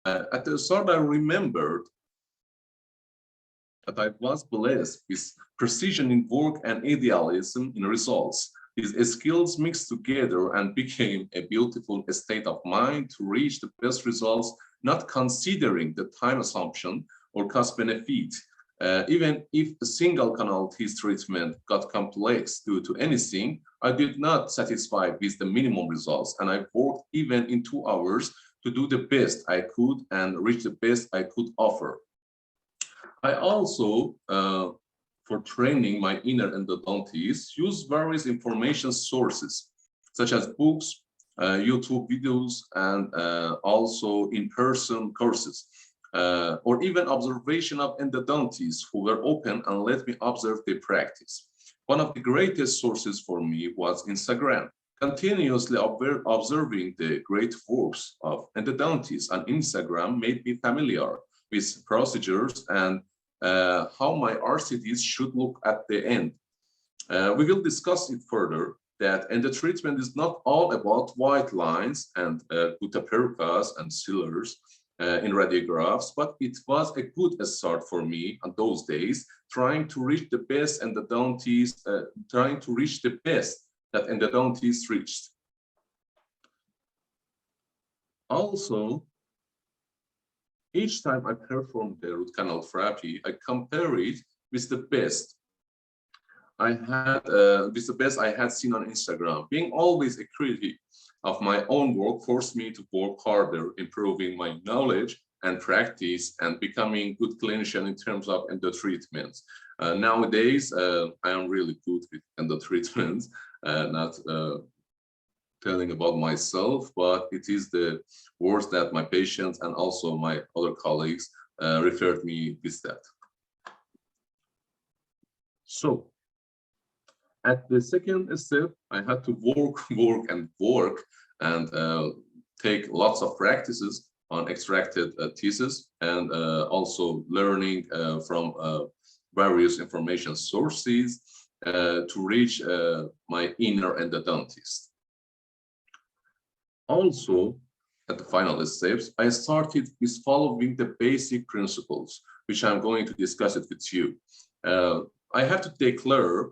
At the start, I remembered that I was blessed with precision in work and idealism in results. These skills mixed together and became a beautiful state of mind to reach the best results, not considering the time assumption or cost benefit. Even if a single canal teeth treatment got complex due to anything, I did not satisfy with the minimum results, and I worked even in 2 hours to do the best I could and reach the best I could offer. I also, for training my inner endodontists, use various information sources, such as books, YouTube videos, and also in-person courses, or even observation of endodontists who were open and let me observe their practice. One of the greatest sources for me was Instagram. Continuously observing the great works of endodontists on Instagram made me familiar with procedures and how my RCTs should look at the end. We will discuss it further that endo treatment is not all about white lines and gutta-percas and sealers in radiographs, but it was a good start for me on those days, trying to reach the best endodontists, trying to reach the best that endodontists reached. Also, each time I perform the root canal therapy, I compare it with the best I had seen on Instagram. Being always a critic of my own work forced me to work harder, improving my knowledge and practice and becoming good clinician in terms of endo treatments. Nowadays, I am really good with endo treatments, not telling about myself, but it is the words that my patients and also my other colleagues referred me with that. So at the second step, I had to work and take lots of practices on extracted teeth and also learning from various information sources to reach my inner endodontist. Also, at the final steps, I started with following the basic principles, which I'm going to discuss it with you. I have to declare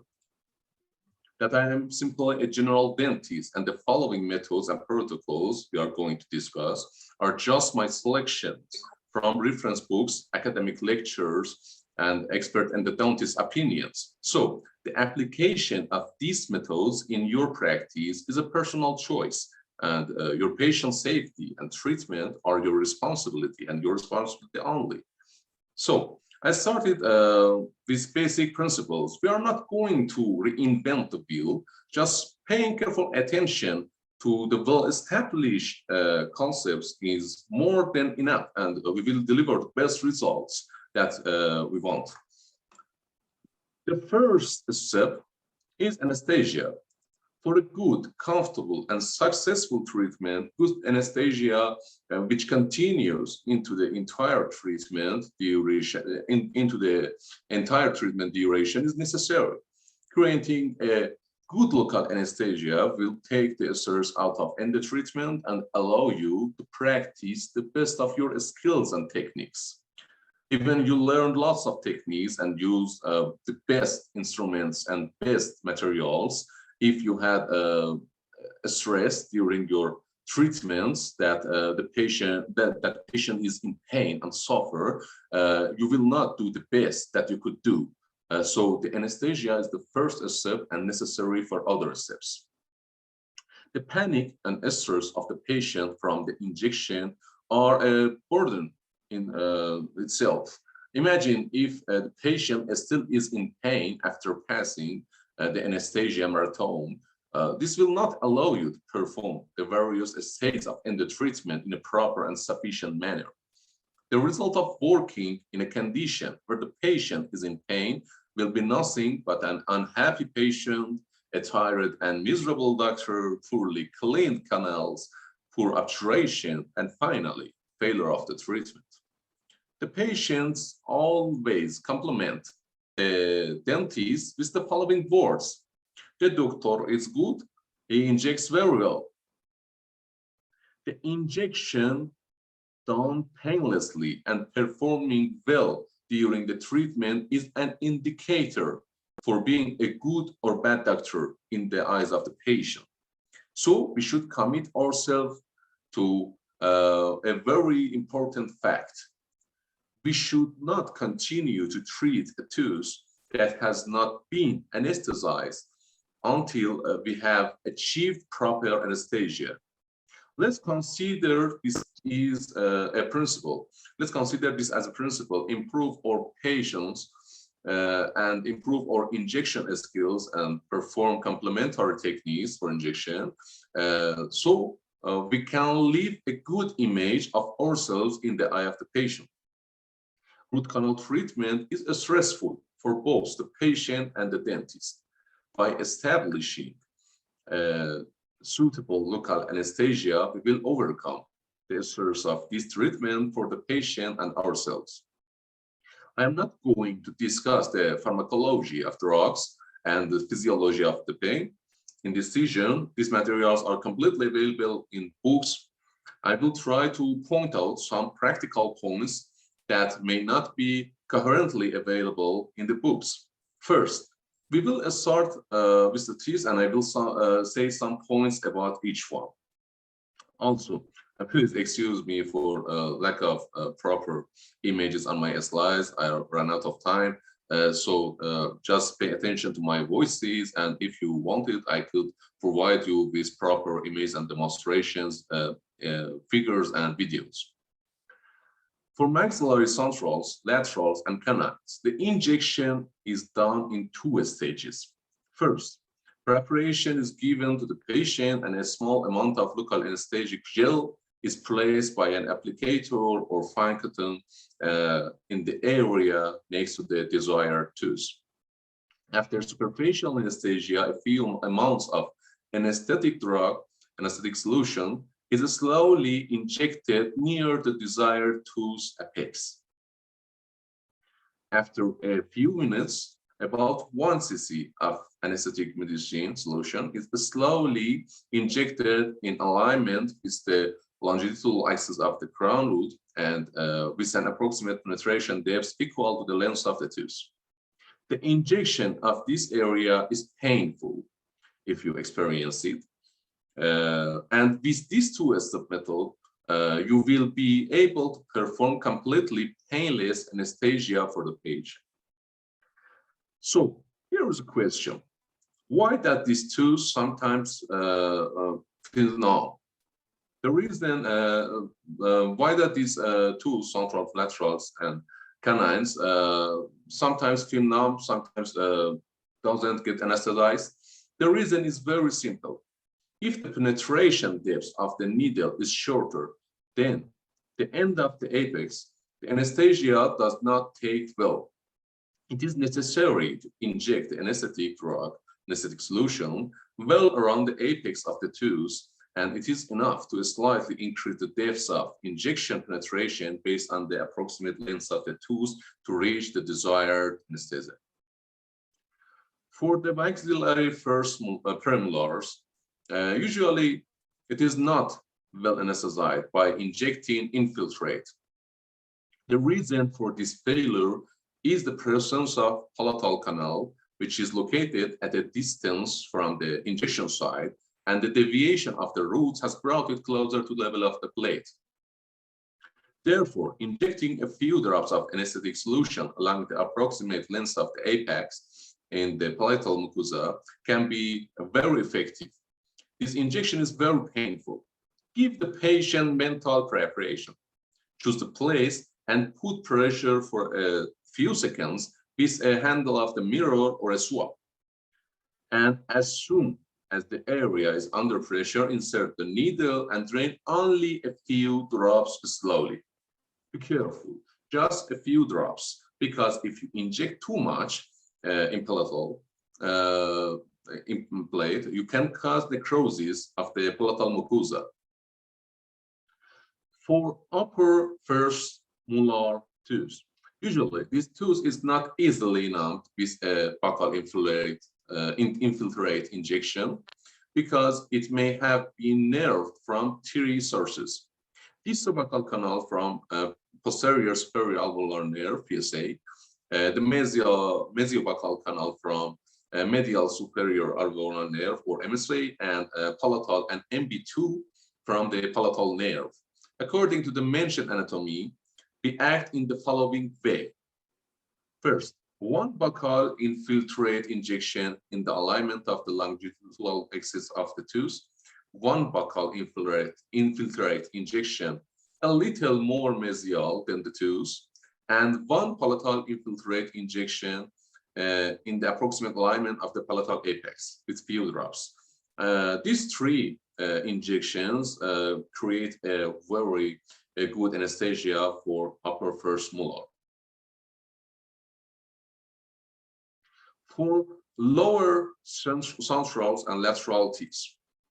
that I am simply a general dentist, and the following methods and protocols we are going to discuss are just my selections from reference books, academic lectures, and expert endodontist opinions. So the application of these methods in your practice is a personal choice, and your patient safety and treatment are your responsibility and your responsibility only. So I started with basic principles. We are not going to reinvent the wheel, just paying careful attention to the well-established concepts is more than enough, and we will deliver the best results that we want. The first step is anesthesia. For a good, comfortable, and successful treatment, good anesthesia, which continues into the entire treatment duration, is necessary. Creating a good local anesthesia will take the stress out of endo treatment and allow you to practice the best of your skills and techniques. Even you learned lots of techniques and use the best instruments and best materials. If you had a stress during your treatments that the patient is in pain and suffer, you will not do the best that you could do. So the anesthesia is the first step and necessary for other steps. The panic and stress of the patient from the injection are a burden in itself. Imagine if the patient still is in pain after passing the anesthesia marathon. This will not allow you to perform the various stages of endo treatment in a proper and sufficient manner. The result of working in a condition where the patient is in pain will be nothing but an unhappy patient, a tired and miserable doctor, poorly cleaned canals, poor obturation, and finally, failure of the treatment. The patients always compliment the dentist with the following words: the doctor is good, he injects very well. The injection done painlessly and performing well during the treatment is an indicator for being a good or bad doctor in the eyes of the patient. So we should commit ourselves to a very important fact. We should not continue to treat a tooth that has not been anesthetized until we have achieved proper anesthesia. Let's consider this is a principle. Let's consider this as a principle, improve our patients and improve our injection skills and perform complementary techniques for injection. So we can leave a good image of ourselves in the eye of the patient. Root canal treatment is stressful for both the patient and the dentist. By establishing suitable local anesthesia, we will overcome the stress of this treatment for the patient and ourselves. I am not going to discuss the pharmacology of drugs and the physiology of the pain. In this session, these materials are completely available in books. I will try to point out some practical points that may not be coherently available in the books. First, we will start with the teeth, and I will say some points about each one. Also, please excuse me for lack of proper images on my slides. I ran out of time. So just pay attention to my voices, and if you wanted, I could provide you with proper images and demonstrations, figures and videos. For maxillary centrals, laterals, and canines, the injection is done in two stages. First, preparation is given to the patient and a small amount of local anesthetic gel is placed by an applicator or fine cotton in the area next to the desired tooth. After superficial anesthesia, a few amounts of anesthetic drug, anesthetic solution, is slowly injected near the desired tooth apex. After a few minutes, about 1 cc of anesthetic medicine solution is slowly injected in alignment with the longitudinal axis of the crown root and with an approximate penetration depth equal to the length of the tooth. The injection of this area is painful if you experience it. And with this two-step method, you will be able to perform completely painless anesthesia for the patient. So here is a question. Why does this tooth sometimes feel numb? The reason why that these two central laterals and canines sometimes feel numb, sometimes doesn't get anesthetized. The reason is very simple. If the penetration depth of the needle is shorter than the end of the apex, the anesthesia does not take well. It is necessary to inject the anesthetic drug, anesthetic solution, well around the apex of the tooth, and it is enough to slightly increase the depth of injection penetration based on the approximate length of the tooth to reach the desired anesthesia. For the maxillary first premolars, usually it is not well anesthetized by injecting infiltrate. The reason for this failure is the presence of palatal canal, which is located at a distance from the injection site, and the deviation of the roots has brought it closer to the level of the plate. Therefore, injecting a few drops of anesthetic solution along the approximate length of the apex in the palatal mucosa can be very effective. This injection is very painful. Give the patient mental preparation. Choose the place and put pressure for a few seconds with a handle of the mirror or a swab. And as soon as the area is under pressure, insert the needle and drain only a few drops slowly. Be careful, just a few drops, because if you inject too much in palatal plate, you can cause necrosis of the palatal mucosa. For upper first molar tooth, usually this tooth is not easily numbed with a buccal infiltrate injection because it may have been nerved from 3 sources. distal canal from posterior superior alveolar nerve, PSA, the mesiobuccal canal from medial superior alveolar nerve, or MSA, and palatal and MB2 from the palatal nerve. According to the mentioned anatomy, we act in the following way. First, one buccal infiltrate injection in the alignment of the longitudinal axis of the tooth, one buccal infiltrate injection a little more mesial than the tooth, and one palatal infiltrate injection in the approximate alignment of the palatal apex with few drops. These three injections create a very good anesthesia for upper first molar. For lower central and lateral teeth,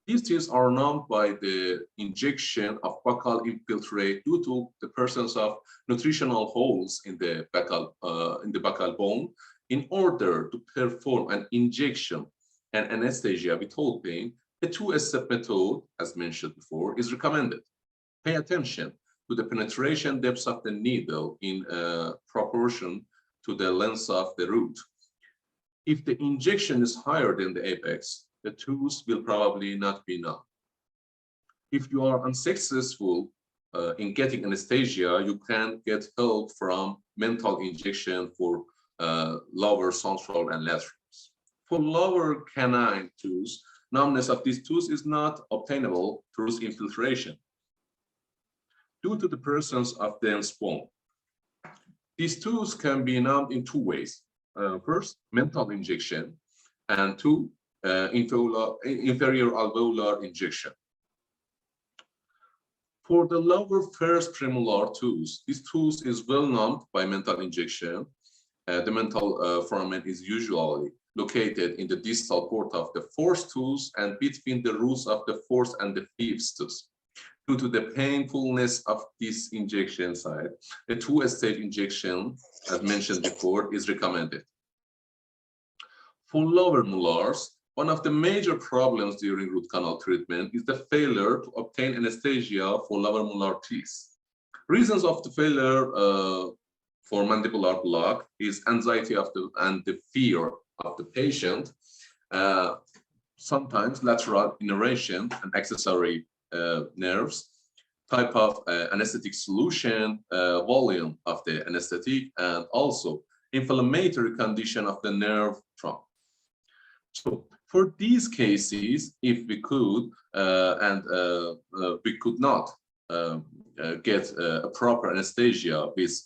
these teeth are numbed by the injection of buccal infiltrate due to the presence of nutritional holes in the buccal bone. In order to perform an injection and anesthesia without pain, a two-step method, as mentioned before, is recommended. Pay attention to the penetration depth of the needle in proportion to the length of the root. If the injection is higher than the apex, the tooth will probably not be numb. If you are unsuccessful in getting anesthesia, you can get help from mental injection for lower central and laterals. For lower canine tooth, numbness of this tooth is not obtainable through infiltration due to the presence of dense bone. These tools can be numbed in two ways. First, mental injection, and two, inferior alveolar injection. For the lower first premolar tooth, this tooth is well numbed by mental injection. The mental foramen is usually located in the distal port of the fourth tooth and between the roots of the fourth and the fifth tooth. Due to the painfulness of this injection site, a two-stage injection, as mentioned before, is recommended. For lower molars, one of the major problems during root canal treatment is the failure to obtain anesthesia for lower molar teeth. Reasons of the failure for mandibular block is anxiety and the fear of the patient, sometimes lateral innervation and accessory nerves, type of anesthetic solution, volume of the anesthetic, and also inflammatory condition of the nerve trunk. So for these cases, if we could we could not get a proper anesthesia with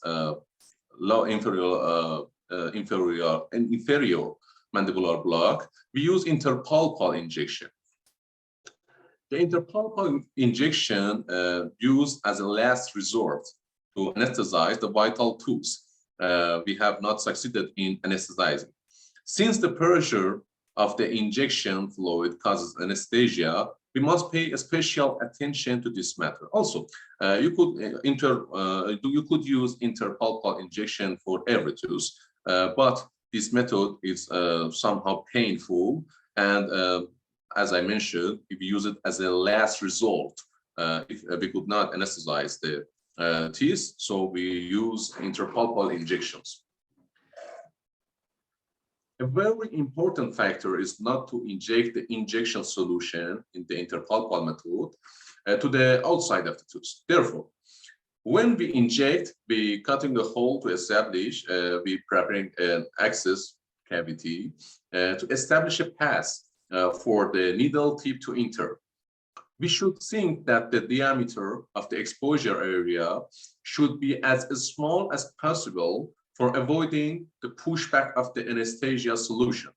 low inferior mandibular block, we use interpulpal injection. The interpulpal injection used as a last resort to anesthetize the vital tooth. We have not succeeded in anesthetizing. Since the pressure of the injection fluid causes anesthesia, we must pay special attention to this matter. Also, you could use interpulpal injection for every tooth, but this method is somehow painful, and as I mentioned, if we use it as a last resort, if we could not anesthetize the teeth, so we use interpulpal injections. A very important factor is not to inject the injection solution in the interpulpal method to the outside of the tooth. Therefore, when we inject, we cutting the hole to establish, we preparing an access cavity to establish a path for the needle tip to enter. We should think that the diameter of the exposure area should be as small as possible for avoiding the pushback of the anesthesia solution.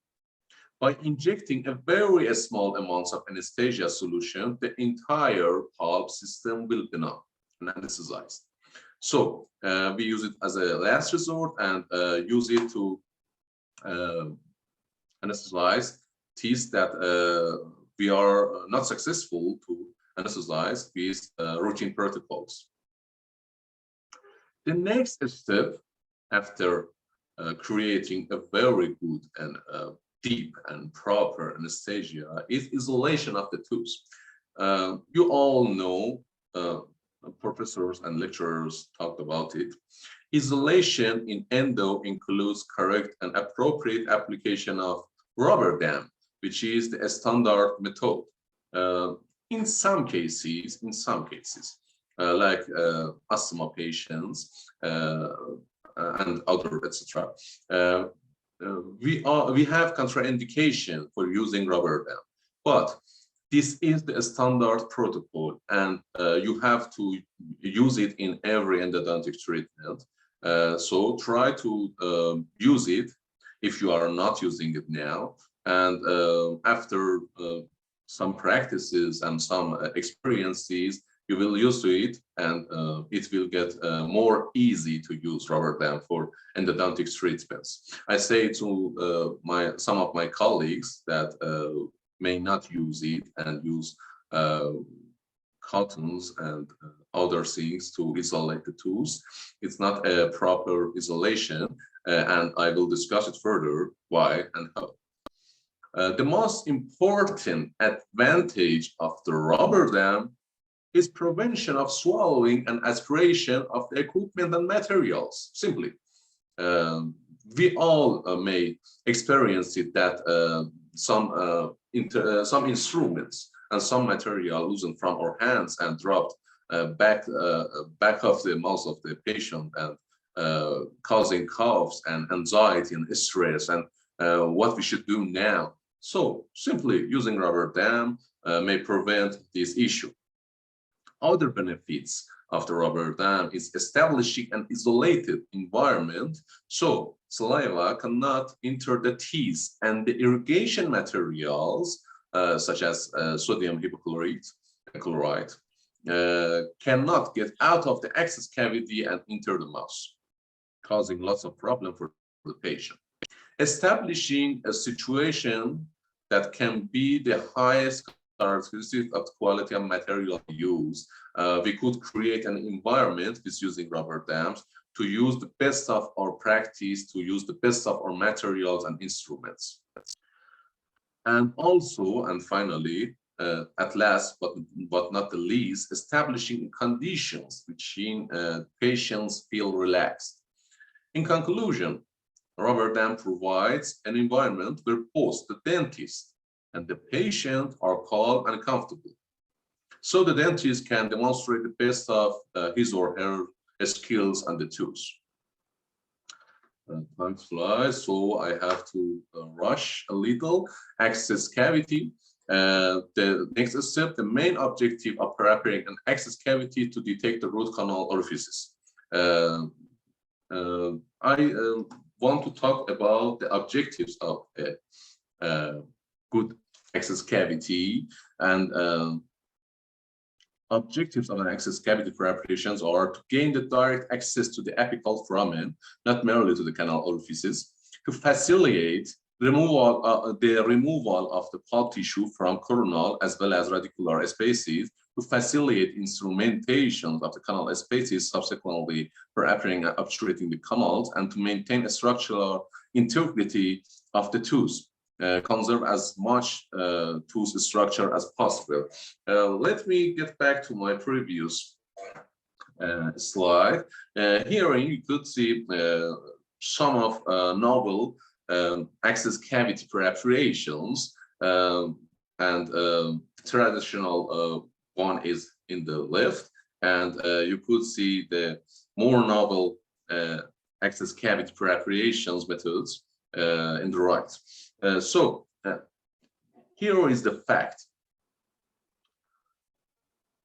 By injecting a very small amount of anesthesia solution, the entire pulp system will be numb and anesthetized. So we use it as a last resort and use it to anesthetize teeth that we are not successful to anesthetize with routine protocols. The next step after creating a very good and deep and proper anesthesia is isolation of the tooth. You all know professors and lecturers talked about it. Isolation in endo includes correct and appropriate application of rubber dam, which is the standard method. In some cases, like asthma patients and other, etc., we have contraindication for using rubber dam, but this is the standard protocol, and you have to use it in every endodontic treatment. So try to use it if you are not using it now. And after some practices and some experiences, you will use to it, and it will get more easy to use rubber dam for endodontic treatments. I say to some of my colleagues that may not use it and use cottons and other things to isolate the tooth. It's not a proper isolation, and I will discuss it further why and how. The most important advantage of the rubber dam is prevention of swallowing and aspiration of the equipment and materials. Simply, we all may experience it that some instruments and some material loosened from our hands and dropped back of the mouth of the patient, and causing coughs and anxiety and stress, and what we should do now. So simply using rubber dam may prevent this issue. Other benefits of the rubber dam is establishing an isolated environment so saliva cannot enter the teeth, and the irrigation materials such as sodium hypochlorite cannot get out of the access cavity and enter the mouth, causing lots of problem for the patient. Establishing a situation that can be the highest characteristic of quality of material used, we could create an environment with using rubber dams to use the best of our practice, to use the best of our materials and instruments. And also, and finally, at last but not the least, establishing conditions which patients feel relaxed. In conclusion, rubber dam provides an environment where both the dentist and the patient are calm and comfortable, so the dentist can demonstrate the best of his or her skills on the tooth. Time flies, so I have to rush a little. Access cavity. The next step, the main objective of preparing an access cavity to detect the root canal orifices. I want to talk about the objectives of a good access cavity, and objectives of an access cavity preparations are to gain the direct access to the apical foramen, not merely to the canal orifices, to facilitate the removal of the pulp tissue from coronal as well as radicular spaces, to facilitate instrumentation of the canal spaces, subsequently preparing and obturating the canals, and to maintain a structural integrity of the tooth. Conserve as much tooth structure as possible. Let me get back to my previous slide. Here you could see some of novel access cavity preparations, and traditional one is in the left, and you could see the more novel access cavity preparations methods in the right. So here is the fact.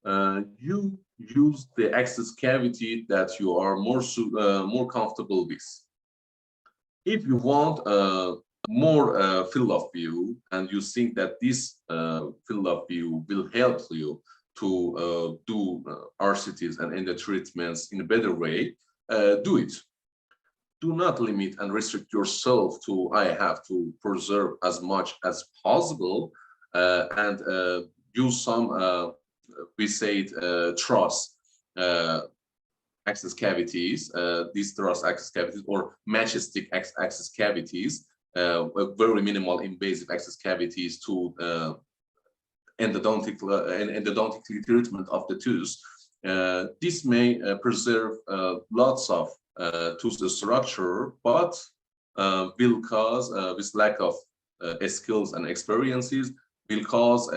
You use the access cavity that you are more comfortable with. If you want more field of view, and you think that this field of view will help you to do RCTs and endo treatments in a better way, do it. Do not limit and restrict yourself to I have to preserve as much as possible, and use some we say truss access cavities, these truss access cavities or matchstick access cavities, very minimal invasive access cavities to endodontic treatment of the tooth. This may preserve lots of tooth structure, but will cause, with lack of skills and experiences, will cause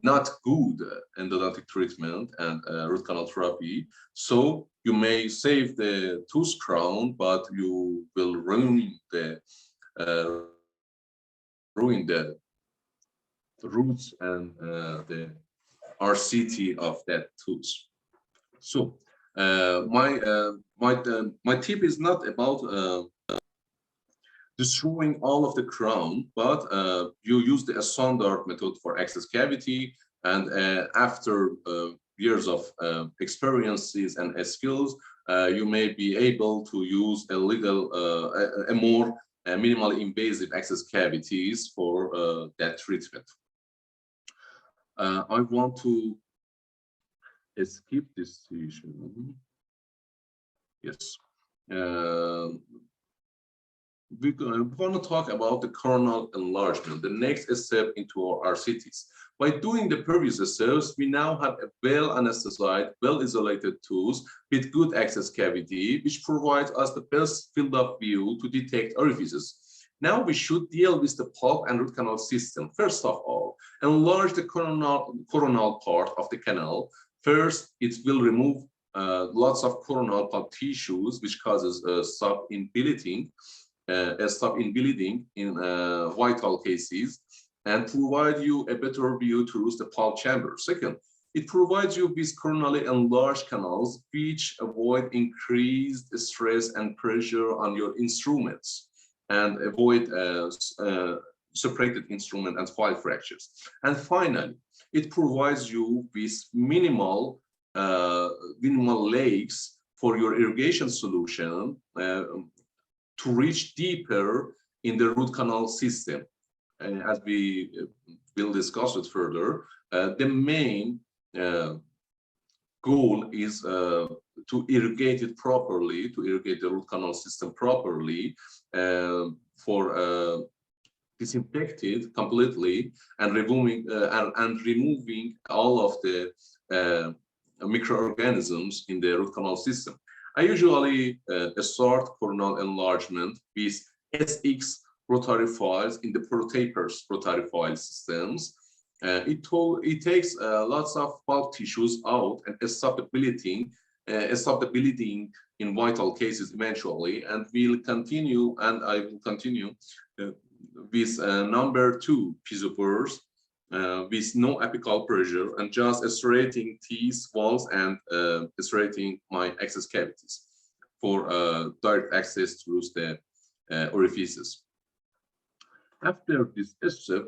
not good endodontic treatment and root canal therapy. So you may save the tooth crown, but you will ruin the roots and the RCT of that tooth. So my tip is not about destroying all of the crown, but you use the standard method for excess cavity, and after years of experiences and skills, you may be able to use a more minimally invasive excess cavities for that treatment. I want to skip this session. Yes. We're going to talk about the coronal enlargement, the next step into our RCTs. By doing the previous steps, we now have a well-anesthetized, well-isolated tooth with good access cavity, which provides us the best field of view to detect orifices. Now we should deal with the pulp and root canal system. First of all, enlarge the coronal part of the canal. First, it will remove lots of coronal pulp tissues, which causes a stop in bleeding in vital cases, and provide you a better view through the pulp chamber. Second, it provides you with coronally enlarged canals, which avoid increased stress and pressure on your instruments and avoid separated instrument and file fractures. And finally, it provides you with minimal lakes for your irrigation solution to reach deeper in the root canal system. And as we will discuss it further, the main goal is to irrigate it properly, to irrigate the root canal system properly, for disinfected completely and removing all of the microorganisms in the root canal system. I usually start coronal enlargement with SX rotary files in the protapers rotary file systems. It takes lots of pulp tissues out and stop the bleeding in vital cases eventually, and we'll continue, and I will continue with number 2 piezopores with no apical pressure and just serrating teeth walls and serrating my excess cavities for direct access through the orifices. After this step,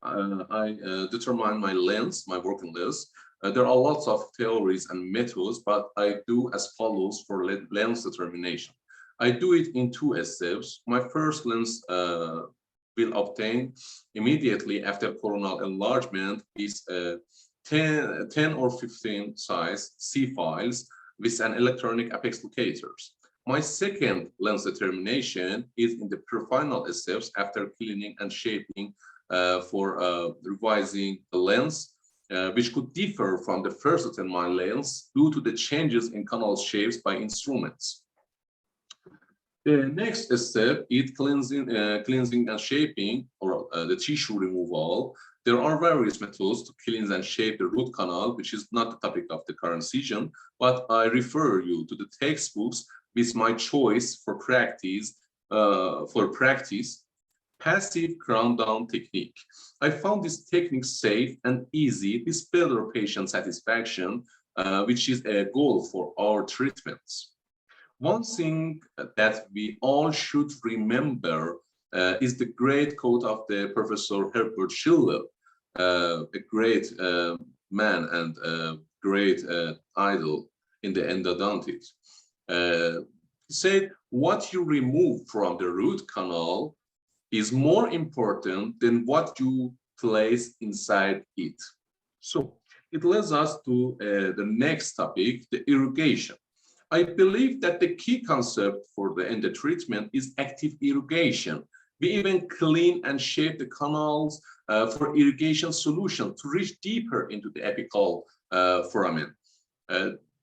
I determine my lens, my working lens. There are lots of theories and methods, but I do as follows for lens determination. I do it in 2 steps. My first lens will obtain immediately after coronal enlargement is 10 or 15 size C files with an electronic apex locators. My second lens determination is in the final steps after cleaning and shaping for revising the lens, which could differ from the first determined lens due to the changes in canal shapes by instruments. The next step is cleansing and shaping, or the tissue removal. There are various methods to cleanse and shape the root canal, which is not the topic of the current session, but I refer you to the textbooks with my choice for practice, passive crown down technique. I found this technique safe and easy with better patient satisfaction, which is a goal for our treatments. One thing that we all should remember is the great quote of the Professor Herbert Schiller, a great man and a great idol in the endodontics. He said, what you remove from the root canal is more important than what you place inside it. So it leads us to the next topic, the irrigation. I believe that the key concept for the endo treatment is active irrigation. We even clean and shape the canals for irrigation solution to reach deeper into the apical foramen.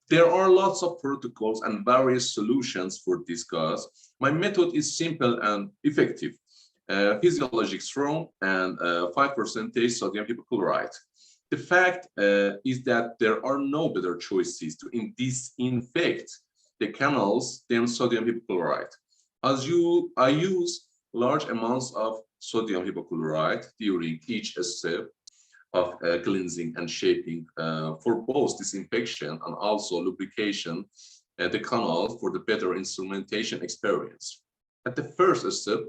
There are lots of protocols and various solutions for this cause. My method is simple and effective. Physiologic serum and 5% sodium hypochlorite. The fact is that there are no better choices to disinfect the canals than sodium hypochlorite. I use large amounts of sodium hypochlorite during each step of cleansing and shaping for both disinfection and also lubrication the canal for the better instrumentation experience. At the first step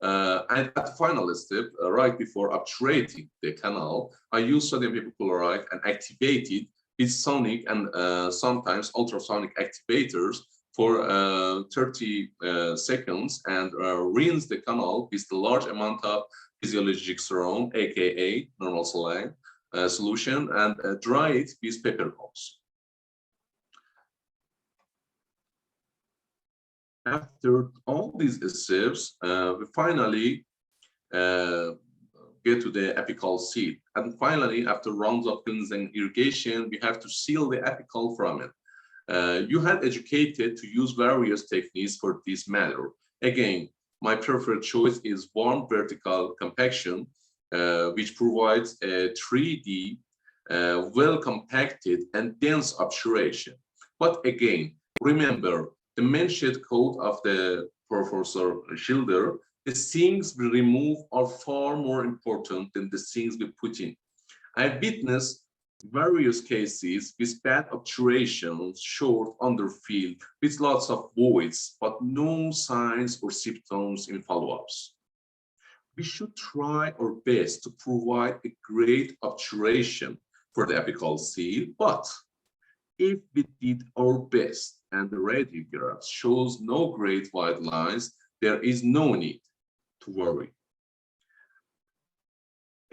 and at the final step, right before obturating the canal, I use sodium hypochlorite and activate it with sonic and sometimes ultrasonic activators for 30 seconds and rinse the canal with a large amount of physiologic serum, aka normal saline solution, and dry it with paper hose. After all these steps, we finally get to the apical seal. And finally, after rounds of cleansing irrigation, we have to seal the apical foramen. You had educated to use various techniques for this matter. Again, my preferred choice is warm vertical compaction, which provides a 3D, well-compacted and dense obturation. But again, remember, the mentioned quote of the Professor Schilder, the things we remove are far more important than the things we put in. I've witnessed various cases with bad obturations, short underfill, with lots of voids, but no signs or symptoms in follow-ups. We should try our best to provide a great obturation for the apical seal, but if we did our best and the radiograph shows no great white lines, there is no need to worry.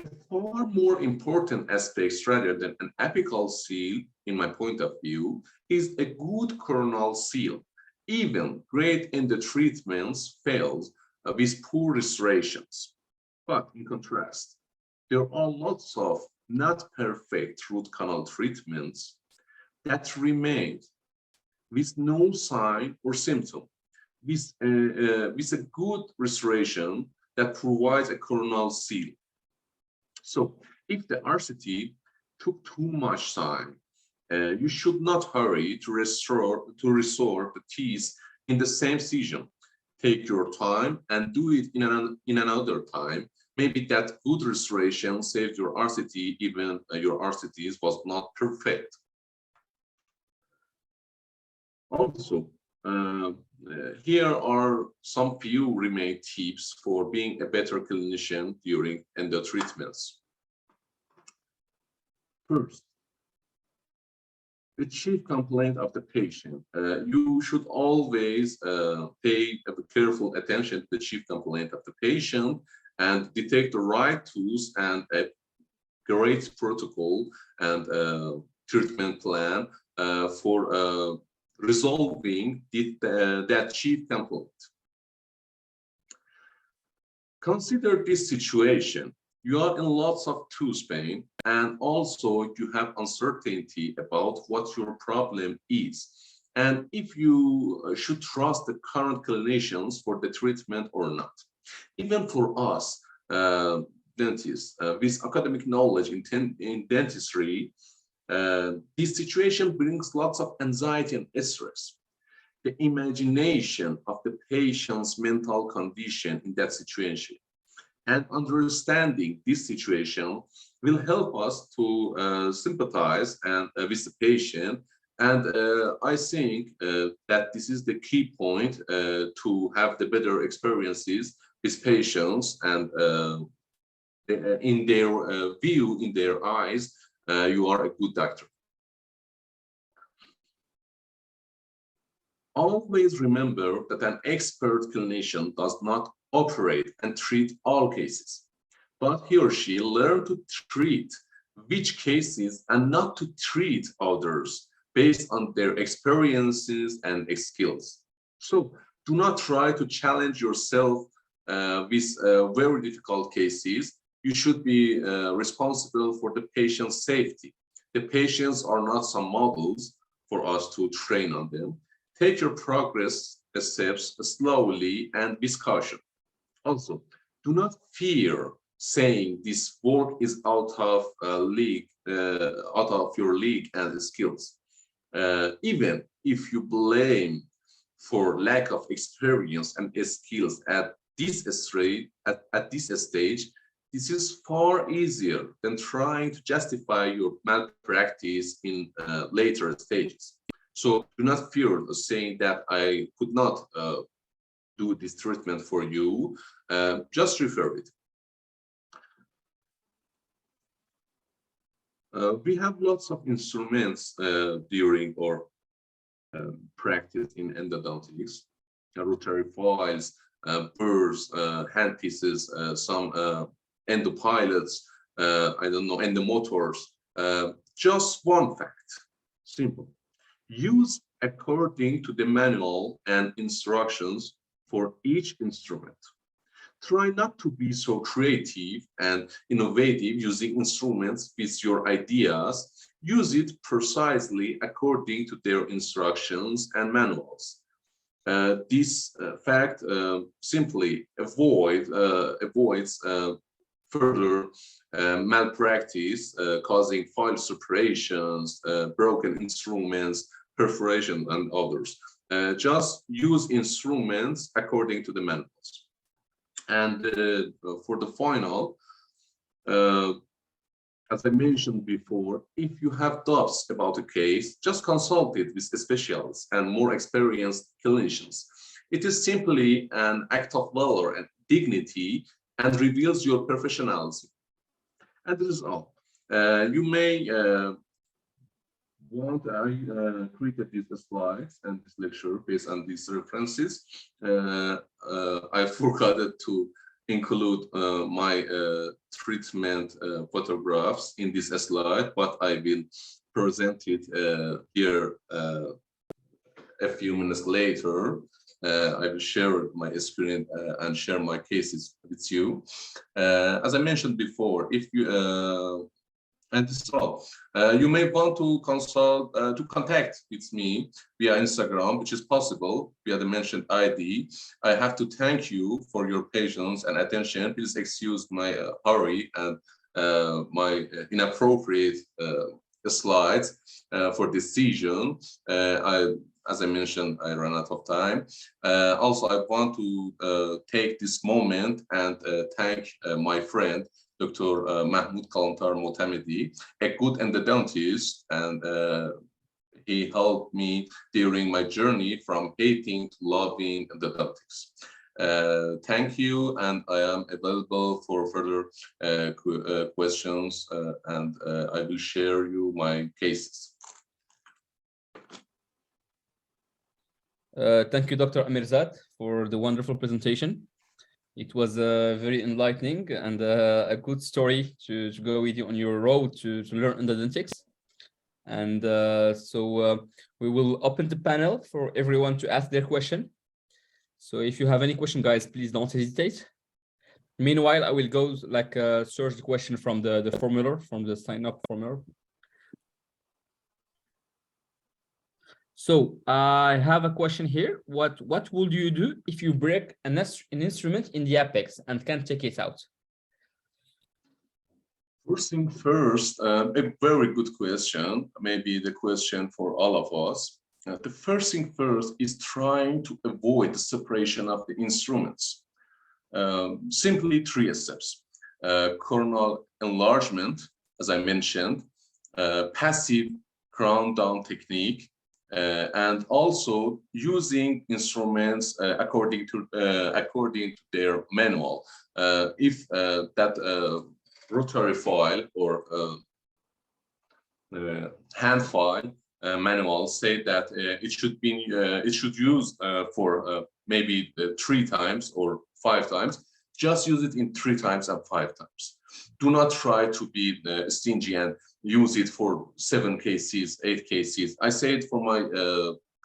A far more important aspect rather than an apical seal, in my point of view, is a good coronal seal. Even great endo treatments fail with poor restorations. But in contrast, there are lots of not perfect root canal treatments that remained with no sign or symptom, with a good restoration that provides a coronal seal. So if the RCT took too much time, you should not hurry to restore the teeth in the same session. Take your time and do it in another time. Maybe that good restoration saved your RCT, even your RCTs was not perfect. Also, here are some few remaining tips for being a better clinician during endo treatments. First, the chief complaint of the patient. You should always pay careful attention to the chief complaint of the patient and detect the right tools and a great protocol and treatment plan for resolving that chief complaint. Consider this situation. You are in lots of tooth pain and also you have uncertainty about what your problem is and if you should trust the current clinicians for the treatment or not. Even for us dentists with academic knowledge in dentistry, this situation brings lots of anxiety and stress. The imagination of the patient's mental condition in that situation and understanding this situation will help us to sympathize and with the patient. And I think that this is the key point to have the better experiences with patients and in their view, in their eyes, you are a good doctor. Always remember that an expert clinician does not operate and treat all cases, but he or she learn to treat which cases and not to treat others based on their experiences and skills. So do not try to challenge yourself with very difficult cases. you should be responsible for the patient's safety. The patients are not some models for us to train on them. Take your progress steps slowly and with caution. Also, do not fear saying this work is out of your league and skills. Even if you blame for lack of experience and skills at this stage, this is far easier than trying to justify your malpractice in later stages. So do not fear saying that I could not do this treatment for you. Just refer it. We have lots of instruments during our practice in endodontics, rotary files, burrs, handpieces, some endopilots, I don't know, endomotors. Just one fact, simple. Use according to the manual and instructions for each instrument. Try not to be so creative and innovative using instruments with your ideas. Use it precisely according to their instructions and manuals. This fact simply avoids further malpractice, causing file separations, broken instruments, perforation, and others. Just use instruments according to the manuals. And for the final, as I mentioned before, if you have doubts about a case, just consult it with specialists and more experienced clinicians. It is simply an act of valor and dignity and reveals your professionalism. And this is all. You may want I created these slides and this lecture based on these references. I forgot to include my treatment photographs in this slide, but I will present it here a few minutes later. I will share my experience and share my cases with you. As I mentioned before, if you and this is all. You may want to consult, to contact with me via Instagram, which is possible via the mentioned ID. I have to thank you for your patience and attention. Please excuse my hurry and my inappropriate slides for this session. As I mentioned, I ran out of time. Also, I want to take this moment and thank my friend, Dr. Mahmoud Kalantar Motamedi, a good endodontist, and he helped me during my journey from hating to loving endodontics. Thank you, and I am available for further questions, and I will share you my cases. Thank you, Dr. Amirzade, for the wonderful presentation. It was very enlightening and a good story to go with you on your road to learn endodontics. And so we will open the panel for everyone to ask their question. So if you have any question, guys, please don't hesitate. Meanwhile, I will go search the question from the formula, from the sign up formula. So I have a question here. What would you do if you break an instrument in the apex and can't take it out? First thing first, a very good question, maybe the question for all of us. The first thing first is trying to avoid the separation of the instruments. Simply 3 steps. Coronal enlargement, as I mentioned, passive crown down technique, and also using instruments according to their manual. If that rotary file or hand file manual say that it should use for maybe 3 times or 5 times, just use it in 3 times and 5 times. Do not try to be stingy and use it for 7 cases, 8 cases. I say it for my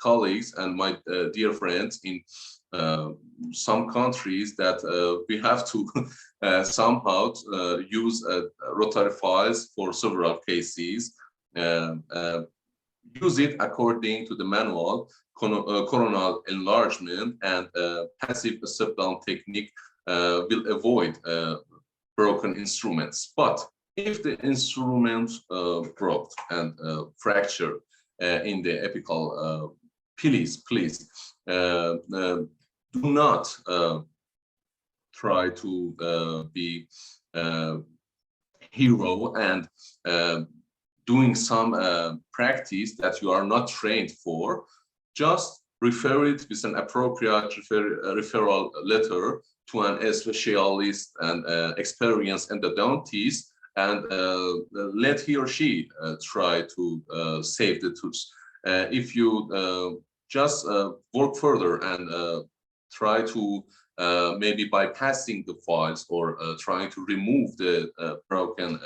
colleagues and my dear friends in some countries that we have to somehow use rotary files for several cases. Use it according to the manual, coronal enlargement and passive step-down technique will avoid broken instruments. But if the instrument broke and fractured in the apical, please do not try to be hero and doing some practice that you are not trained for. Just refer it with an appropriate referral letter to an specialist and experienced endodontist, and let he or she try to save the tooth. If you just work further and try to maybe bypassing the files or trying to remove the broken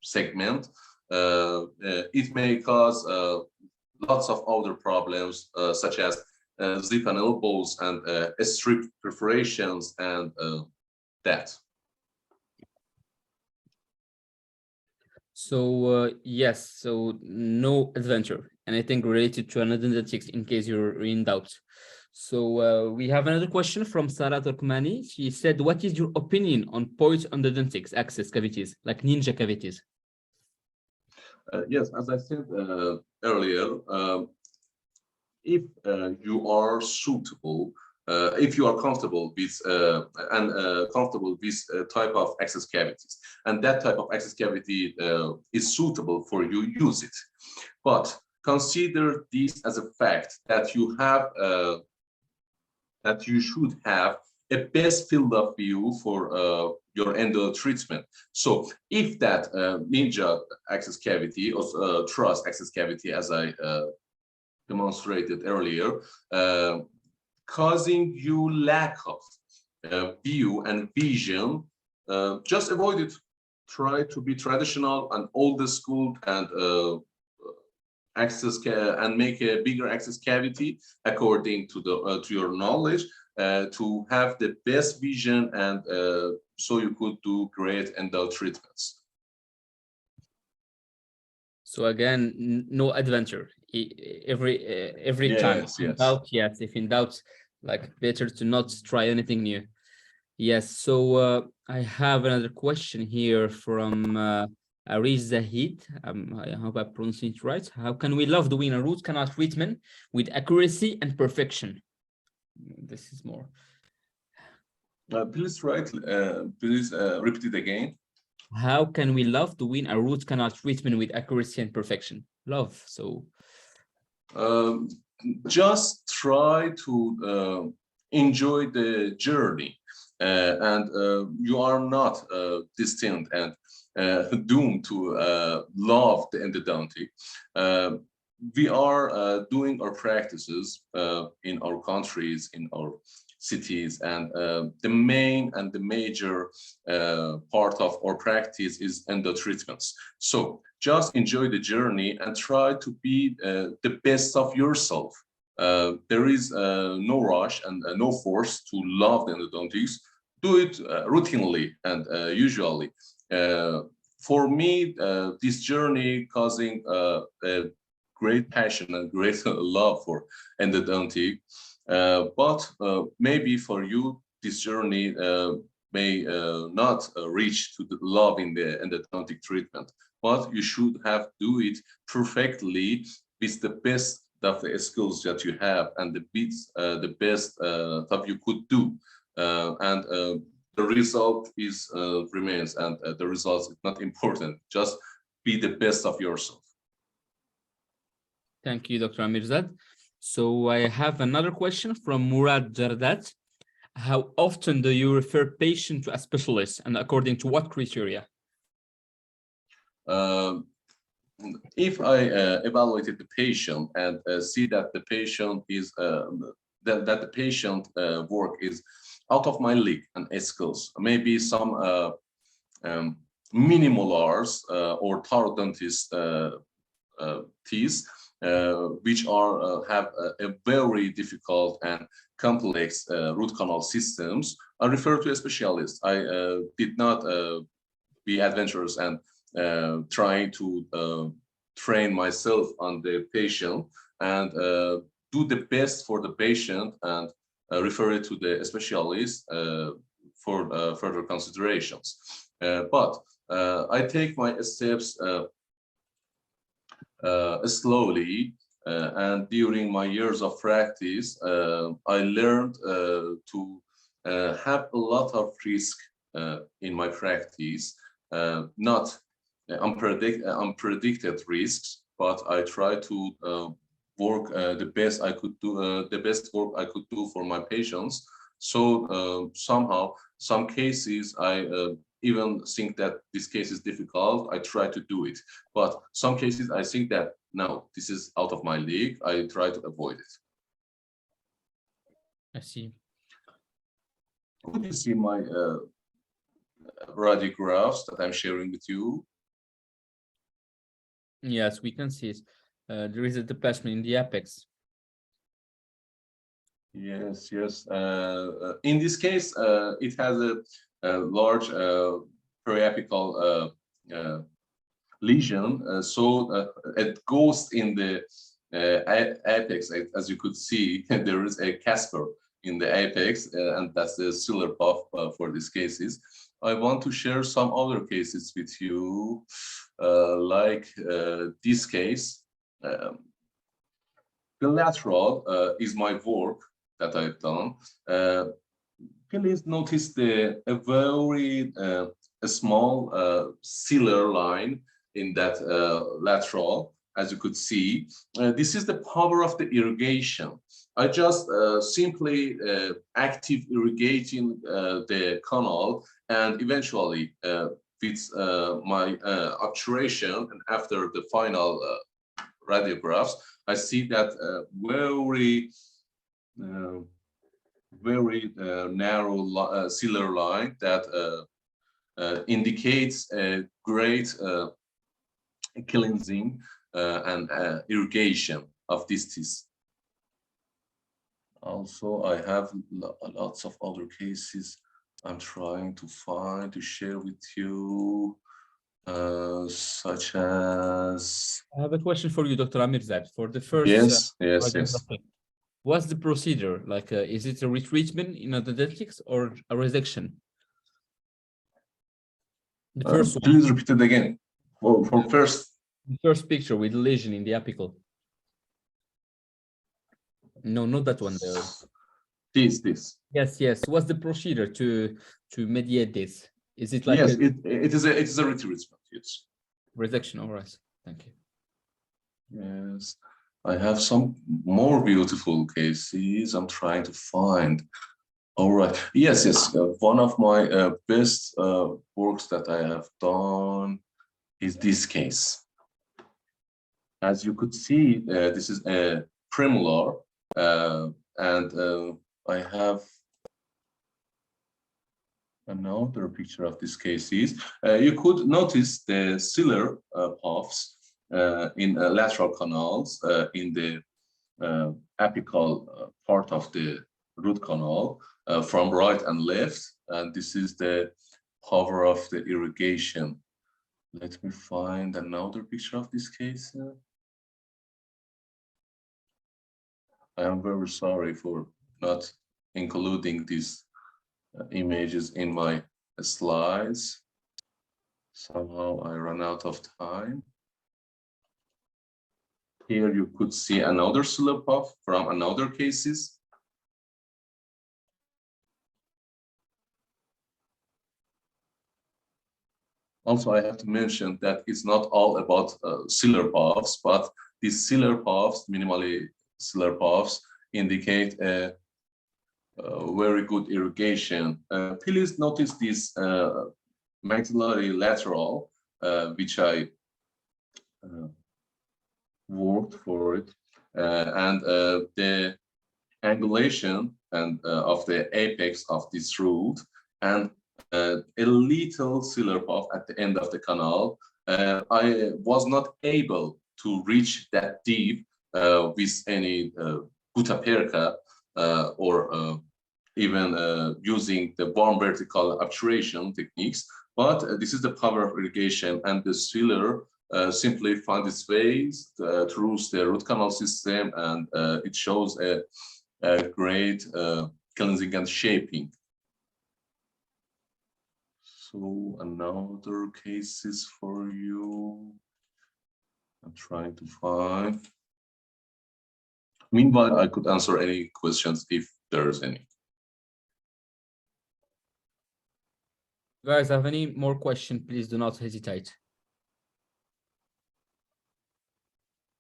segment, it may cause lots of other problems such as zip and elbows and strip perforations and that. So yes, so no adventure, anything related to endodontics in case you're in doubt. So we have another question from Sarah Turkmani. She said, what is your opinion on point endodontics access cavities, like ninja cavities? Yes, as I said earlier, if you are suitable, if you are comfortable with comfortable with type of access cavities, and that type of access cavity is suitable for you, use it. But consider this as a fact that you have that you should have a best field of view for your endo treatment. So if that ninja access cavity or truss access cavity, as I demonstrated earlier, causing you lack of view and vision, just avoid it. Try to be traditional and old school and and make a bigger access cavity according to the to your knowledge, to have the best vision and so you could do great endo treatments. So again, no adventure. Every time. Yes, yes. Doubt, yes. If in doubt, like better to not try anything new. Yes. So I have another question here from Amirzade. I hope I pronounced it right. How can we love doing a root canal treatment with accuracy and perfection? This is more. Please repeat it again. How can we love doing a root canal treatment with accuracy and perfection? Love. So just try to enjoy the journey, and you are not destined and doomed to love the endodontic. We are doing our practices in our countries, in our cities, and the main and the major part of our practice is endo treatments. So just enjoy the journey and try to be the best of yourself. There is no rush and no force to love the endodontics. Do it routinely and usually. For me, this journey causing a great passion and great love for endodontic. But maybe for you, this journey may not reach to the love in the endodontic treatment, but you should have do it perfectly with the best of the skills that you have and the best that you could do. And the result is remains, and the result is not important. Just be the best of yourself. thank you, Dr. Amirzade. So I have another question from Murad Jardat. How often do you refer patient to a specialist, and according to what criteria? If I evaluated the patient and see that the patient is that the patient work is out of my league and skills, maybe some minimolars or parodontist teeth, which are have a very difficult and complex root canal systems, I refer to a specialist. I did not be adventurous and trying to train myself on the patient and do the best for the patient and refer it to the specialist for further considerations. But I take my steps slowly, and during my years of practice, I learned to have a lot of risk in my practice, not unpredicted risks, but I try to work the best I could do, the best work I could do for my patients. So somehow, some cases I even think that this case is difficult, I try to do it. But some cases I think that, no, this is out of my league, I try to avoid it. I see. Could you see my radiographs that I'm sharing with you? Yes, we can see it. There is a detachment in the apex. Yes, yes. In this case, it has a large periapical lesion, so it goes in the apex. As you could see, there is a Casper in the apex, and that's the ciliar puff for these cases. I want to share some other cases with you, like this case. The lateral is my work that I've done. Please notice a very small ciliar line in that lateral, as you could see. This is the power of the irrigation. I just simply active irrigating the canal, and eventually with my obturation and after the final radiographs, I see that very narrow ciliar line that indicates a great cleansing and irrigation of this teeth. Also, I have lots of other cases I'm trying to find to share with you, such as. I have a question for you, Dr. Amirzade. For the first, yes. What's the procedure? Like, is it a retreatment in endodontics or a resection? The first one. Please repeat it again. For first. The first picture with lesion in the apical. No, not that one. This. Yes. What's the procedure to mediate this? Is it like yes? It is a retreatment. Yes. Resection. All right. Thank you. Yes. I have some more beautiful cases I'm trying to find. All right. Yes. One of my best works that I have done is this case. As you could see, this is a premolar, and I have another picture of this case. You could notice the ciliar puffs in lateral canals in the apical part of the root canal from right and left, and this is the power of the irrigation. Let me find another picture of this case. I am very sorry for not including these images in my slides. Somehow I ran out of time. Here you could see another ciliar puff from another cases. Also, I have to mention that it's not all about ciliar puffs, but these ciliar puffs, minimally ciliar puffs, indicate a very good irrigation. Please notice this maxillary lateral, which I worked for it, and the angulation and of the apex of this root, and a little ciliar puff at the end of the canal. I was not able to reach that deep with any gutta-perca or even using the bone vertical obturation techniques. But this is the power of irrigation, and the sealer simply finds its way through the root canal system, and it shows a great cleansing and shaping. So another cases for you. I'm trying to find. Meanwhile, I could answer any questions if there's any. Guys, have any more questions, please do not hesitate.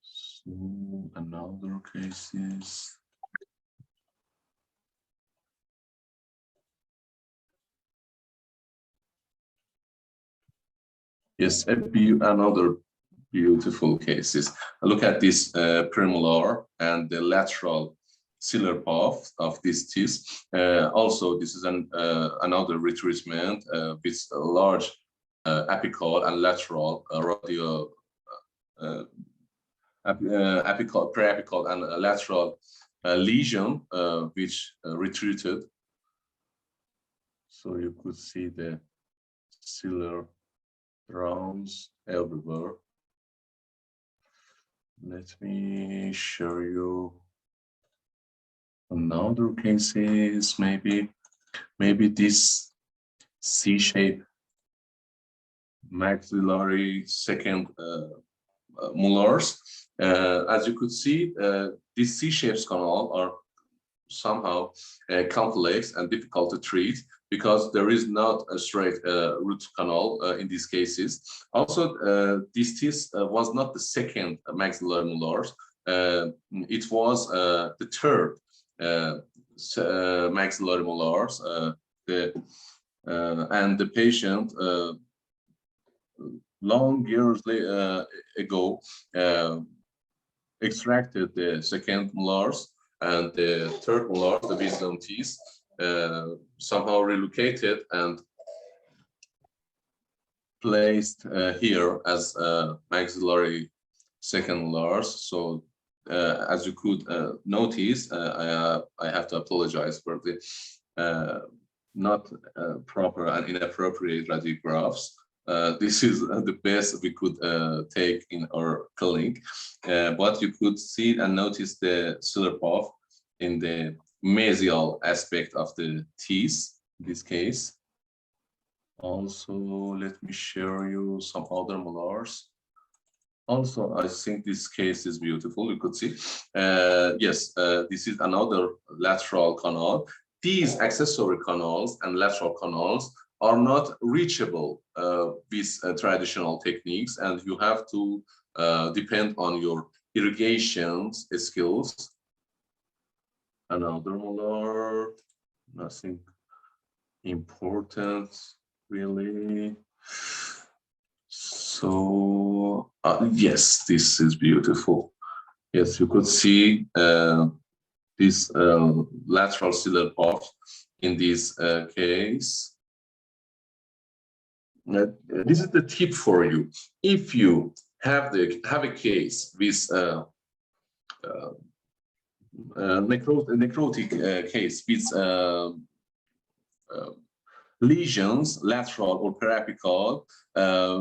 So another cases. Yes, another beautiful cases. Look at this premolar and the lateral sealer path of these teeth. Also, this is another retreatment with a large apical and lateral radio apical, preapical, and lateral lesion which retreated. So you could see the sealer rounds everywhere. Let me show you another cases. Maybe this C-shape maxillary second molars. As you could see, these C-shaped canal are somehow complex and difficult to treat because there is not a straight root canal in these cases. Also, this teeth was not the second maxillary molars. It was the third maxillary molars. And the patient long years ago extracted the second molars, and the third molar, the wisdom teeth, somehow relocated and placed here as maxillary second molars. So as you could notice, I have to apologize for the not proper and inappropriate radiographs. This is the best we could take in our clinic, but you could see and notice the sealer path in the mesial aspect of the teeth in this case. Also, let me show you some other molars. Also, I think this case is beautiful. You could see, yes, this is another lateral canal. These accessory canals and lateral canals are not reachable with traditional techniques, and you have to depend on your irrigation skills. Another molar, nothing important really. So yes, this is beautiful. Yes, you could see this lateral sealer path in this case. This is the tip for you. If you have a case with necrotic case with lesions, lateral or periapical,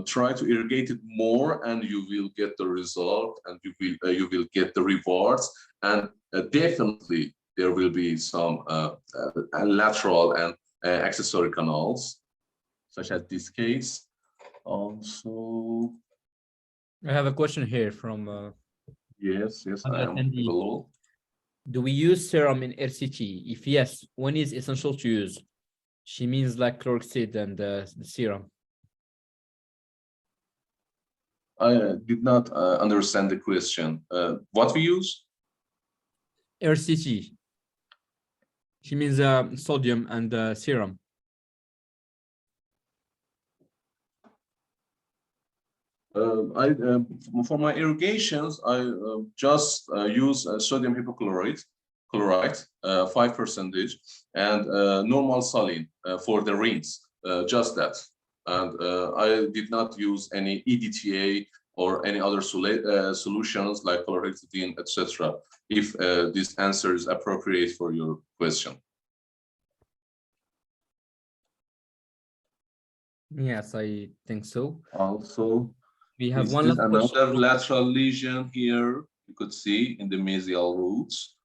try to irrigate it more, and you will get the result, and you will get the rewards, and definitely there will be some lateral and accessory canals, such as this case. Also, I have a question here from yes, I am available. Do we use serum in RCT? If yes, when is essential to use? She means like chloroxide and the serum. I did not understand the question. What we use? RCT. She means sodium and serum. For my irrigations, I just use sodium hypochlorite, 5%, and normal saline for the rinse, just that. And I did not use any EDTA or any other solutions like chlorhexidine, etc., if this answer is appropriate for your question. Yes, I think so. Also, We have is one this last question. another lateral lesion here? You could see in the mesial roots,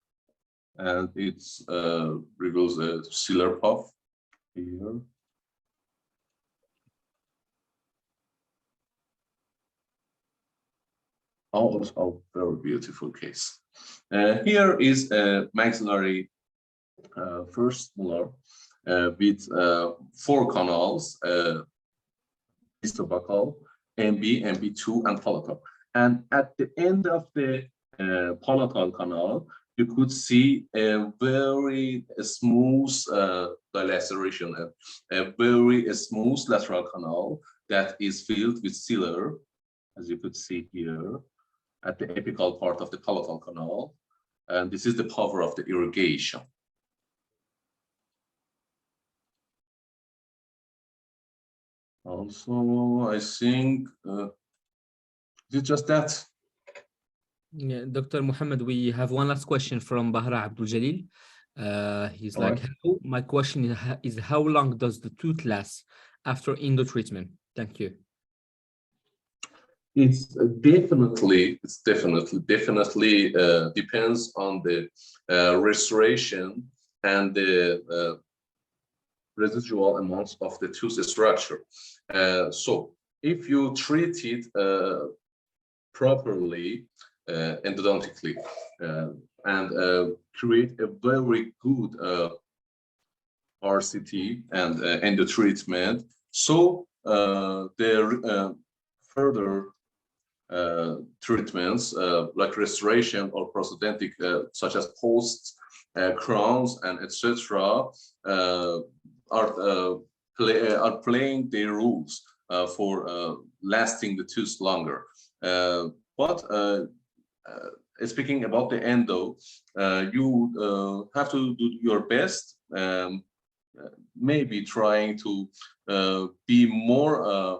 and it's reveals a ciliar puff here. Also, very beautiful case. Here is a maxillary first molar with 4 canals, histobuccal, MB, MB2, and palatal. And at the end of the palatal canal, you could see a very smooth dilaceration, a very smooth lateral canal that is filled with cilia, as you could see here, at the apical part of the palatal canal. And this is the power of the irrigation. Also, I think it's just that. Yeah, Dr. Mohammed, we have one last question from Bahra Abdul Jalil. He's All like, right. my question is how long does the tooth last after endo treatment? Thank you. It's definitely depends on the restoration and the residual amounts of the tooth structure. So if you treat it properly, endodontically, and create a very good RCT and endo treatment, so the further treatments like restoration or prosthodontic, such as posts, crowns, and etc., are playing their roles for lasting the tooth longer. But speaking about the endo, you have to do your best. Maybe trying to be more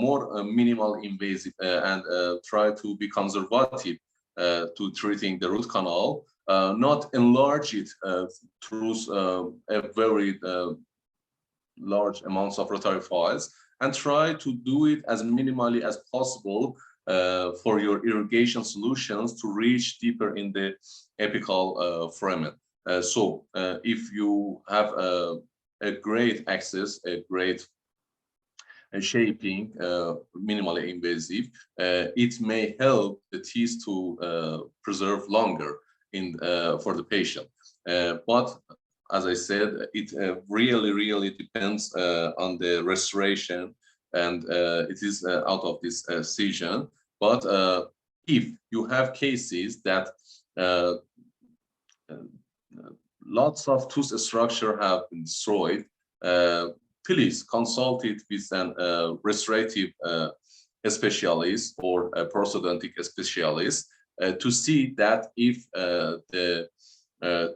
more minimal invasive and try to be conservative to treating the root canal, not enlarge it through a very large amounts of rotary files, and try to do it as minimally as possible for your irrigation solutions to reach deeper in the apical foramen. So if you have a great access, a great shaping, minimally invasive, it may help the teeth to preserve longer in for the patient. But as I said, it really depends on the restoration, and it is out of this season. But if you have cases that lots of tooth structure have been destroyed, please consult it with an restorative specialist or a prosthodontic specialist to see that if the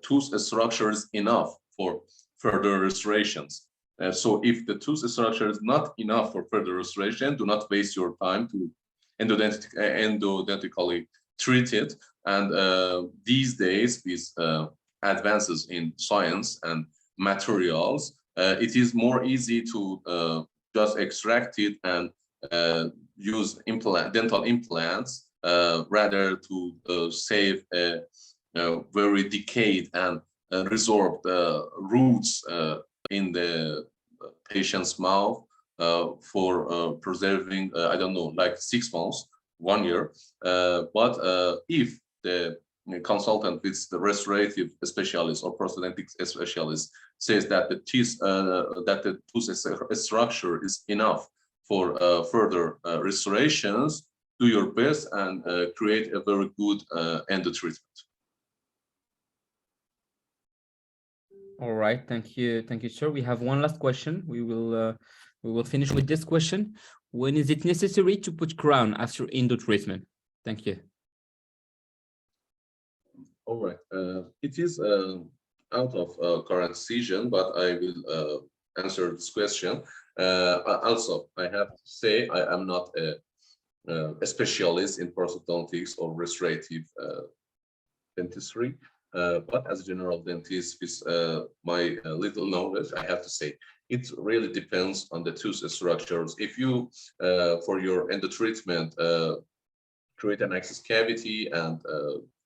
tooth structure is enough for further restorations. So if the tooth structure is not enough for further restoration, do not waste your time to endodontically treat it. And these days, with advances in science and materials, it is more easy to just extract it and use dental implants rather to save a very decayed and resorbed roots in the patient's mouth for preserving, I don't know, like 6 months, 1 year. But if the consultant with the restorative specialist or prosthodontic specialist says that the tooth structure is enough for further restorations, do your best and create a very good endo treatment. All right, thank you, sir. We have one last question. We will finish with this question. When is it necessary to put crown after endo treatment? Thank you. All right, it is out of current season, but I will answer this question. Also, I have to say I am not a specialist in prosthodontics or restorative dentistry, but as a general dentist with my little knowledge, I have to say it really depends on the tooth structures. If you, for your endo treatment, create an access cavity and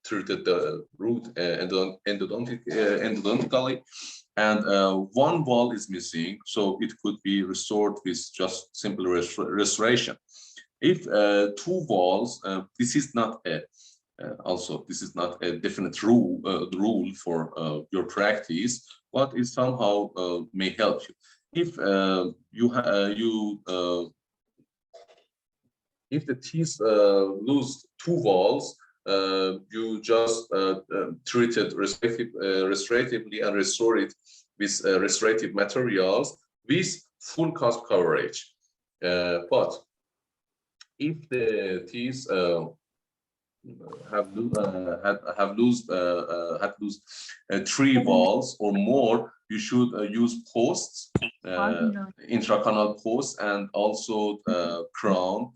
treated the root endodontically, and one wall is missing, so it could be restored with just simple restoration. If two walls, this is not a this is not a definite rule for your practice, but it somehow may help you. If if the teeth lose two walls, you just treat it restoratively and restore it with restorative materials with full cost coverage. But if the teeth had lose three walls or more, you should use posts, intracanal posts, and also crown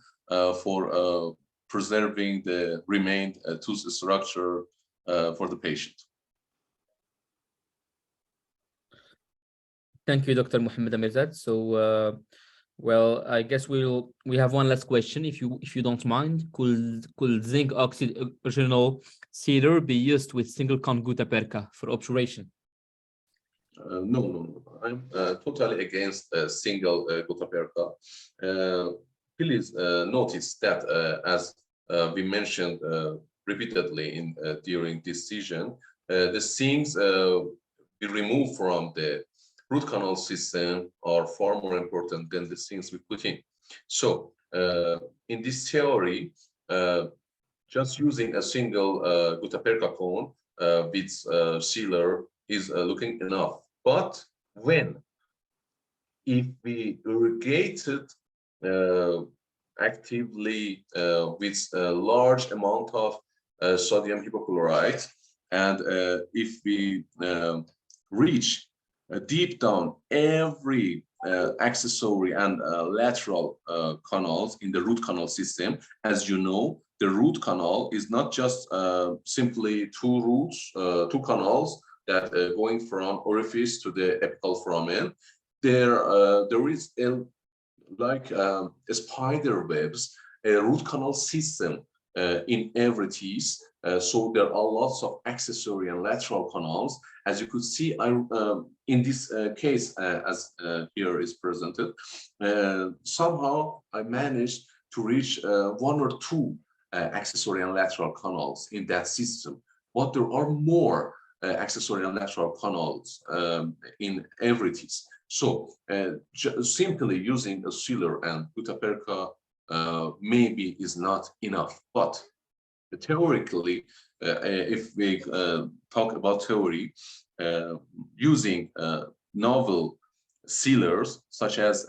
for preserving the remained tooth structure for the patient. Thank you, Dr. Mohamed Amirzade. So, well, I guess we have one last question, if you don't mind. Could zinc oxide original sealer be used with single cone gutta-perca for obturation? No. I'm totally against single gutta-perca. Please notice that as we mentioned repeatedly during this session, the things we remove from the root canal system are far more important than the things we put in. So in this theory, just using a single gutta-perca cone with sealer is looking enough. But if we irrigated actively with a large amount of sodium hypochlorite, and if we reach deep down every accessory and lateral canals in the root canal system, as you know, the root canal is not just simply two canals that going from orifice to the apical foramen. There is like a spider webs, a root canal system in every teeth. So there are lots of accessory and lateral canals. As you could see, in this case, as here is presented, somehow I managed to reach one or two accessory and lateral canals in that system. But there are more accessory and lateral canals in every teeth. So simply using a sealer and gutta-perca maybe is not enough. But theoretically, if we talk about theory, using novel sealers such as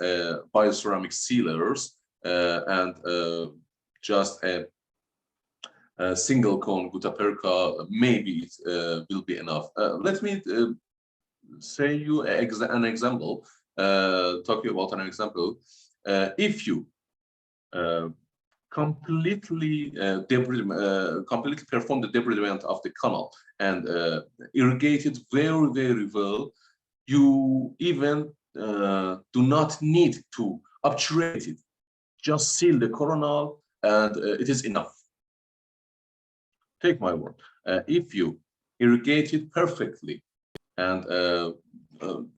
bioceramic sealers and just a single cone gutta-perca, maybe it will be enough. Let me say you an example, talking about an example. If you completely perform the debridement of the canal and irrigate it very, very well, you even do not need to obturate it. Just seal the coronal and it is enough. Take my word. If you irrigate it perfectly and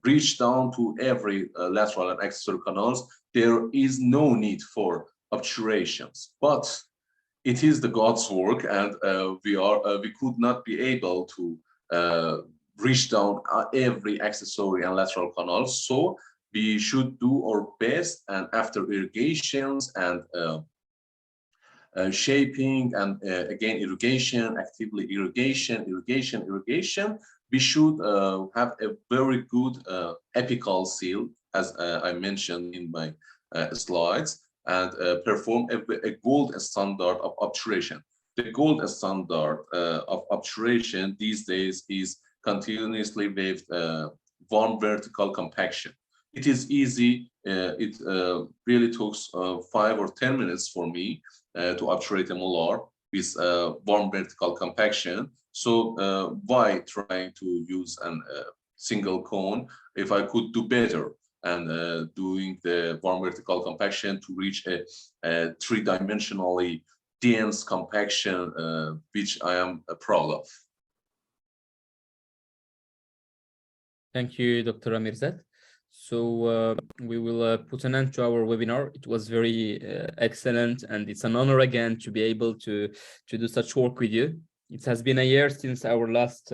reach down to every lateral and accessory canals, there is no need for obturations. But it is the God's work, and we could not be able to reach down every accessory and lateral canal. So we should do our best, and after irrigations and shaping and again irrigation, actively irrigation, we should have a very good apical seal, as I mentioned in my slides, and perform a gold standard of obturation. The gold standard of obturation these days is continuously with one vertical compaction. It is easy. It really takes 5 or 10 minutes for me to obturate a molar with warm vertical compaction. So why trying to use a single cone if I could do better and doing the warm vertical compaction to reach a three-dimensionally dense compaction, which I am proud of. Thank you, Dr. Amirzade. So we will put an end to our webinar. It was very excellent, and it's an honor again to be able to do such work with you. It has been a year since our last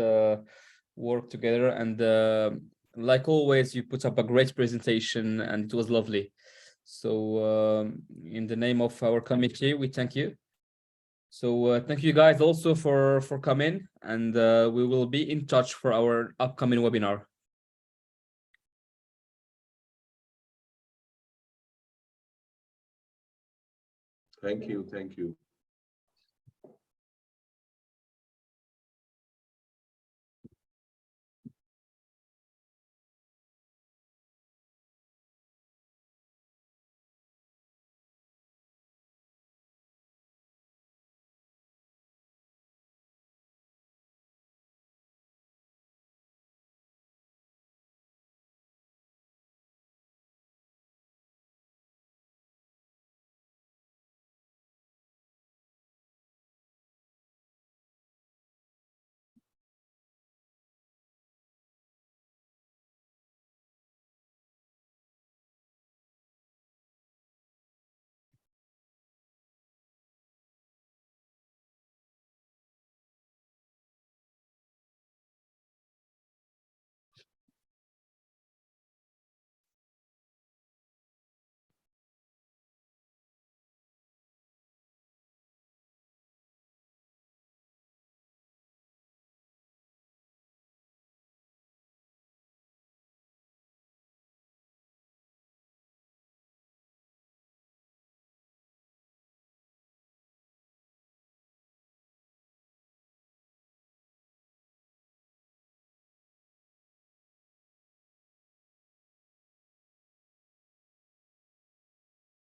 work together, and like always, you put up a great presentation, and it was lovely. So in the name of our committee, we thank you. So thank you guys also for coming, and we will be in touch for our upcoming webinar. Thank you. Thank you.